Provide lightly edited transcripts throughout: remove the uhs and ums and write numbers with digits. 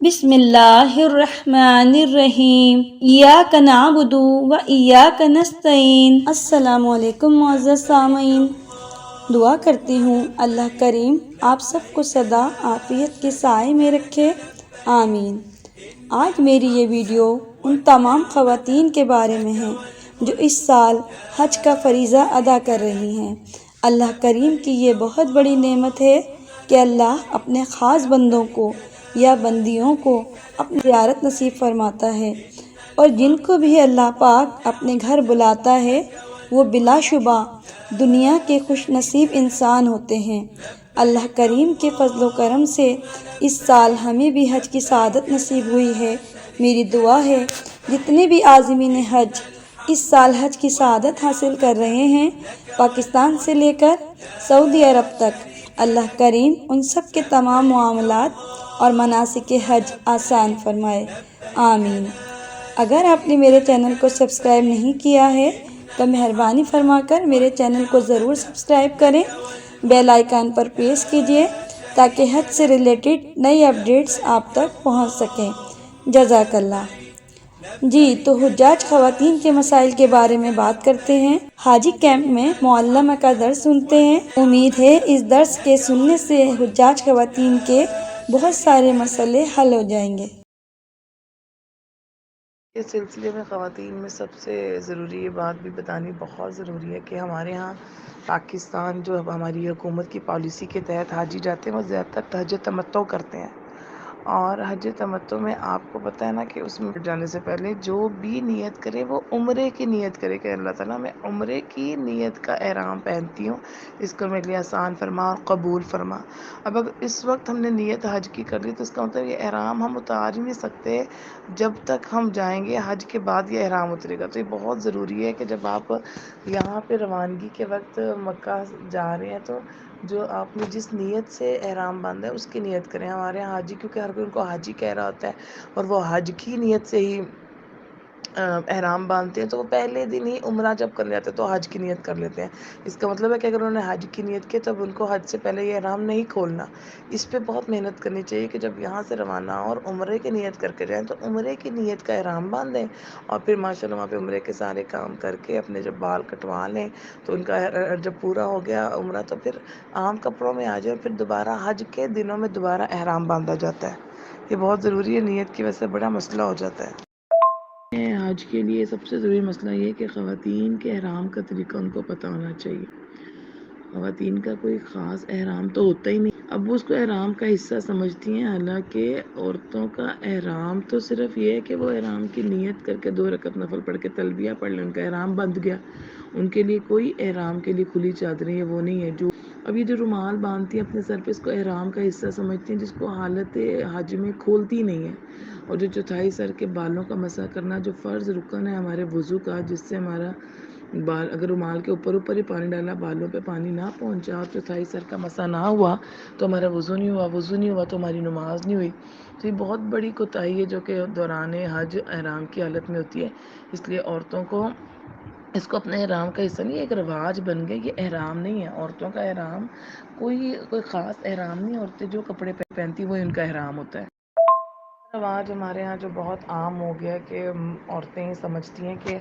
بسم اللہ الرحمن الرحیم ایاک نعبد و ایاک نستعین۔ السلام علیکم معزز سامعین، دعا کرتی ہوں اللہ کریم آپ سب کو سدا عافیت کے سائے میں رکھے، آمین۔ آج میری یہ ویڈیو ان تمام خواتین کے بارے میں ہے جو اس سال حج کا فریضہ ادا کر رہی ہیں۔ اللہ کریم کی یہ بہت بڑی نعمت ہے کہ اللہ اپنے خاص بندوں کو یا بندیوں کو اپنی زیارت نصیب فرماتا ہے، اور جن کو بھی اللہ پاک اپنے گھر بلاتا ہے وہ بلا شبہ دنیا کے خوش نصیب انسان ہوتے ہیں۔ اللہ کریم کے فضل و کرم سے اس سال ہمیں بھی حج کی سعادت نصیب ہوئی ہے۔ میری دعا ہے جتنے بھی عازمین حج اس سال حج کی سعادت حاصل کر رہے ہیں، پاکستان سے لے کر سعودی عرب تک، اللہ کریم ان سب کے تمام معاملات اور مناسک حج آسان فرمائے، آمین۔ اگر آپ نے میرے چینل کو سبسکرائب نہیں کیا ہے تو مہربانی فرما کر میرے چینل کو ضرور سبسکرائب کریں، بیل آئیکن پر پریس کیجیے تاکہ حج سے ریلیٹڈ نئی اپڈیٹس آپ تک پہنچ سکیں۔ جزاک اللہ۔ جی تو حجاج خواتین کے مسائل کے بارے میں بات کرتے ہیں۔ حاجی کیمپ میں معلمہ کا درس سنتے ہیں۔ امید ہے اس درس کے سننے سے حجاج خواتین کے بہت سارے مسئلے حل ہو جائیں گے۔ اس سلسلے میں خواتین میں سب سے ضروری یہ بات بھی بتانی بہت ضروری ہے کہ ہمارے ہاں پاکستان جو اب ہماری حکومت کی پالیسی کے تحت حاجی جاتے ہیں وہ زیادہ تر حج تمتع کرتے ہیں، اور حج تمتع میں آپ کو پتہ ہے نا کہ اس میں جانے سے پہلے جو بھی نیت کرے وہ عمرے کی نیت کرے کہ اللہ تعالیٰ میں عمرے کی نیت کا احرام پہنتی ہوں، اس کو میرے لیے آسان فرما اور قبول فرما۔ اب اگر اس وقت ہم نے نیت حج کی کر لی تو اس کا مطلب یہ احرام ہم اتار ہی نہیں سکتے جب تک ہم جائیں گے حج کے بعد یہ احرام اترے گا۔ تو یہ بہت ضروری ہے کہ جب آپ یہاں پہ روانگی کے وقت مکہ جا رہے ہیں تو جو آپ نے جس نیت سے احرام باندھا ہے اس کی نیت کریں۔ ہمارے یہاں حاجی، کیونکہ ہر کوئی ان کو حاجی کہہ رہا ہوتا ہے اور وہ حج کی نیت سے ہی احرام باندھتے ہیں، تو وہ پہلے دن ہی عمرہ جب کر لیتے ہیں تو حج کی نیت کر لیتے ہیں۔ اس کا مطلب ہے کہ اگر انہوں نے حج کی نیت کی تب ان کو حج سے پہلے یہ احرام نہیں کھولنا۔ اس پہ بہت محنت کرنی چاہیے کہ جب یہاں سے روانہ اور عمرے کی نیت کر کے جائیں تو عمرے کی نیت کا احرام باندھیں، اور پھر ماشاءاللہ وہاں پہ عمرے کے سارے کام کر کے اپنے جب بال کٹوا لیں تو ان کا جب پورا ہو گیا عمرہ تو پھر عام کپڑوں میں آ جائے، اور پھر دوبارہ حج کے دنوں میں دوبارہ احرام باندھا جاتا ہے۔ یہ بہت ضروری ہے، نیت کی وجہ سے بڑا مسئلہ ہو جاتا ہے۔ حج کے لیے سب سے ضروری مسئلہ یہ ہے کہ خواتین کے احرام کا طریقہ ان کو پتہ ہونا چاہیے۔ خواتین کا کوئی خاص احرام تو ہوتا ہی نہیں، اب وہ اس کو احرام کا حصہ سمجھتی ہیں، حالانکہ عورتوں کا احرام تو صرف یہ ہے کہ وہ احرام کی نیت کر کے 2 رکعت نفل پڑھ کے تلبیہ پڑھ لیں، ان کا احرام بندھ گیا۔ ان کے لیے کوئی احرام کے لیے کھلی چادریں یہ وہ نہیں ہے۔ جو اب یہ جو رومال باندھتی ہیں اپنے سر پہ، اس کو احرام کا حصہ سمجھتی ہیں، جس کو حالت حج میں کھولتی نہیں ہے۔ اور جو چوتھائی سر کے بالوں کا مسح کرنا جو فرض رکن ہے ہمارے وضو کا، جس سے ہمارا بال اگر رومال کے اوپر ہی پانی ڈالا، بالوں پہ پانی نہ پہنچا اور چوتھائی سر کا مسح نہ ہوا تو ہمارا وضو نہیں ہوا، وضو نہیں ہوا تو ہماری نماز نہیں ہوئی۔ تو یہ بہت بڑی کوتاہی ہے جو کہ دوران حج احرام کی حالت میں ہوتی ہے۔ اس لیے عورتوں کو اس کو اپنے احرام کا حصہ نہیں، ایک رواج بن گیا، یہ احرام نہیں ہے۔ عورتوں کا احرام کوئی خاص احرام نہیں، عورتیں جو کپڑے پہنتی وہ ان کا احرام ہوتا ہے۔ رواج ہمارے ہاں جو بہت عام ہو گیا کہ عورتیں سمجھتی ہیں کہ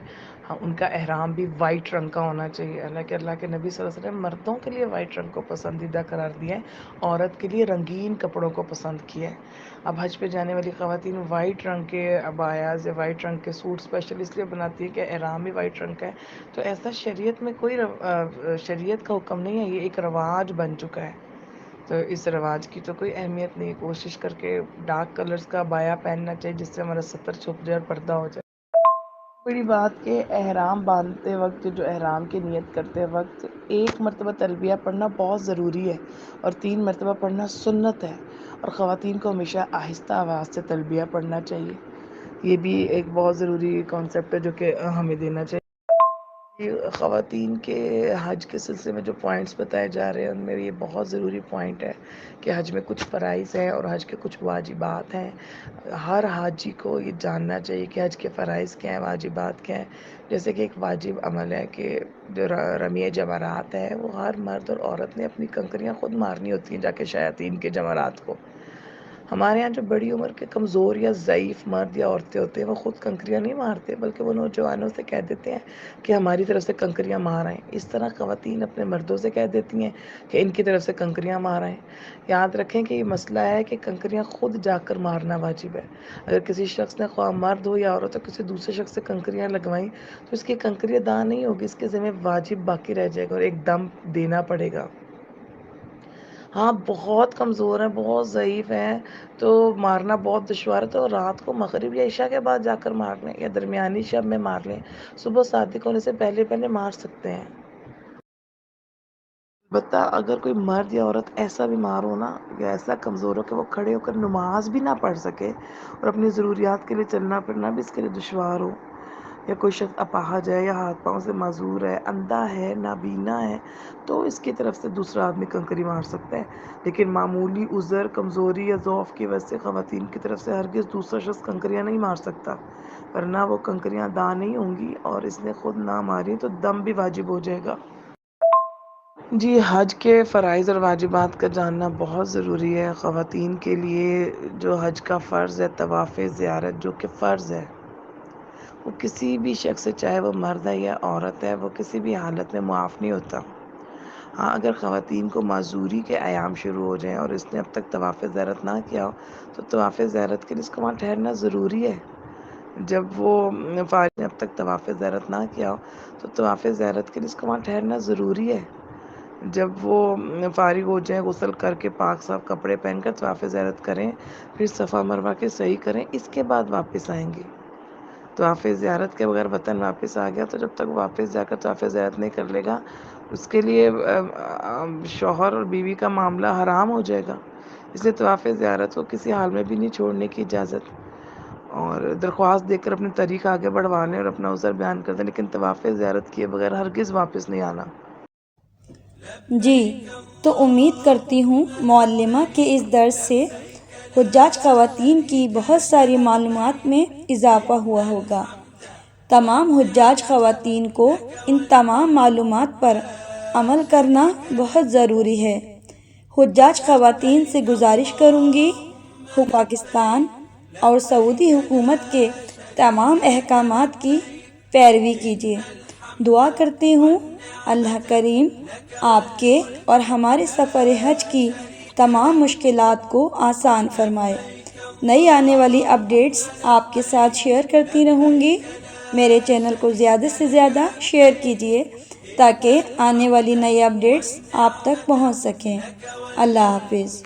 ان کا احرام بھی وائٹ رنگ کا ہونا چاہیے، حالانکہ اللہ کے نبی صلی اللہ علیہ وسلم مردوں کے لیے وائٹ رنگ کو پسندیدہ قرار دیا ہے، عورت کے لیے رنگین کپڑوں کو پسند کیا ہے۔ اب حج پہ جانے والی خواتین وائٹ رنگ کے عبایاز یا وائٹ رنگ کے سوٹ اسپیشل اس لیے بناتی ہے کہ احرام بھی وائٹ رنگ کا ہے، تو ایسا شریعت میں کوئی شریعت کا حکم نہیں ہے، یہ ایک رواج بن چکا ہے۔ تو اس رواج کی تو کوئی اہمیت نہیں، کوشش کر کے ڈارک کلرز کا عبایا پہننا چاہیے جس سے ہمارا ستر چھپ جائے اور پردہ ہو جائے۔ بڑی بات کہ احرام باندھتے وقت جو احرام کی نیت کرتے وقت 1 مرتبہ تلبیہ پڑھنا بہت ضروری ہے اور 3 مرتبہ پڑھنا سنت ہے، اور خواتین کو ہمیشہ آہستہ آواز سے تلبیہ پڑھنا چاہیے۔ یہ بھی ایک بہت ضروری کانسیپٹ ہے جو کہ ہمیں دینا چاہیے۔ خواتین کے حج کے سلسلے میں جو پوائنٹس بتائے جا رہے ہیں ان میں یہ بہت ضروری پوائنٹ ہے کہ حج میں کچھ فرائض ہیں اور حج کے کچھ واجبات ہیں۔ ہر حاجی کو یہ جاننا چاہیے کہ حج کے فرائض کیا ہیں، واجبات کیا ہیں۔ جیسے کہ ایک واجب عمل ہے کہ جو رمی جمرات ہے وہ ہر مرد اور عورت نے اپنی کنکریاں خود مارنی ہوتی ہیں جا کے شیاطین کے جمرات کو۔ ہمارے یہاں جو بڑی عمر کے کمزور یا ضعیف مرد یا عورتیں ہوتے ہیں وہ خود کنکریاں نہیں مارتے، بلکہ وہ نوجوانوں سے کہہ دیتے ہیں کہ ہماری طرف سے کنکریاں مار آئیں۔ اس طرح خواتین اپنے مردوں سے کہہ دیتی ہیں کہ ان کی طرف سے کنکریاں مار آئیں۔ یاد رکھیں کہ یہ مسئلہ ہے کہ کنکریاں خود جا کر مارنا واجب ہے۔ اگر کسی شخص نے خواہ مرد ہو یا عورت ہو کسی دوسرے شخص سے کنکریاں لگوائیں تو اس کی کنکری ادا نہیں ہوگی، اس کے ذمہ واجب باقی رہ جائے گا اور ایک دم دینا پڑے گا۔ ہاں بہت کمزور ہیں، بہت ضعیف ہیں تو مارنا بہت دشوار ہے، تو رات کو مغرب یا عشاء کے بعد جا کر مار لیں یا درمیانی شب میں مار لیں، صبح صادق ہونے سے پہلے پہلے مار سکتے ہیں۔ البتہ اگر کوئی مرد یا عورت ایسا بیمار ہو نا یا ایسا کمزور ہو کہ وہ کھڑے ہو کر نماز بھی نہ پڑھ سکے اور اپنی ضروریات کے لیے چلنا پھرنا بھی اس کے لیے دشوار ہو، یا کوئی شخص اپاہج ہے یا ہاتھ پاؤں سے معذور ہے، اندھا ہے، نابینا ہے، تو اس کی طرف سے دوسرا آدمی کنکری مار سکتا ہے۔ لیکن معمولی عذر، کمزوری یا ضعف کی وجہ سے خواتین کی طرف سے ہرگز دوسرا شخص کنکریاں نہیں مار سکتا، ورنہ وہ کنکریاں ادا نہیں ہوں گی اور اس نے خود نہ ماری تو دم بھی واجب ہو جائے گا۔ جی، حج کے فرائض اور واجبات کا جاننا بہت ضروری ہے۔ خواتین کے لیے جو حج کا فرض ہے طواف زیارت، جو کہ فرض ہے، وہ کسی بھی شخص سے، چاہے وہ مرد ہے یا عورت ہے، وہ کسی بھی حالت میں معاف نہیں ہوتا۔ ہاں، اگر خواتین کو معذوری کے ایام شروع ہو جائیں اور اس نے اب تک طواف زیارت نہ کیا ہو تو طواف زیارت کے لیے اس کو وہاں ٹھہرنا ضروری ہے۔ جب وہ فارغ نے اب تک طواف زیارت نہ کیا ہو تو طواف زیارت کے لیے اس کو وہاں ٹھہرنا ضروری ہے۔ جب وہ فارغ ہو جائیں، غسل کر کے پاک صاف کپڑے پہن کر طواف زیارت کریں، پھر صفا مروہ کے سعی کریں، اس کے بعد واپس آئیں گے۔ طواف زیارت کے بغیر وطن واپس آ گیا تو جب تک واپس جا کر طواف زیارت نہیں کر لے گا اس کے لیے شوہر اور بیوی کا معاملہ حرام ہو جائے گا۔ اس لیے طواف زیارت کو کسی حال میں بھی نہیں چھوڑنے کی اجازت، اور درخواست دے کر اپنے طریق آگے بڑھوا لیں اور اپنا عذر بیان کر دیں، لیکن طواف زیارت کیے بغیر ہرگز واپس نہیں آنا۔ جی، تو امید کرتی ہوں معلمہ کے اس درس سے حجاج خواتین کی بہت ساری معلومات میں اضافہ ہوا ہوگا۔ تمام حجاج خواتین کو ان تمام معلومات پر عمل کرنا بہت ضروری ہے۔ حجاج خواتین سے گزارش کروں گی پاکستان اور سعودی حکومت کے تمام احکامات کی پیروی کیجیے۔ دعا کرتی ہوں اللہ کریم آپ کے اور ہمارے سفر حج کی تمام مشکلات کو آسان فرمائے۔ نئی آنے والی اپڈیٹس آپ کے ساتھ شیئر کرتی رہوں گی۔ میرے چینل کو زیادہ سے زیادہ شیئر کیجیے تاکہ آنے والی نئی اپڈیٹس آپ تک پہنچ سکیں۔ اللہ حافظ۔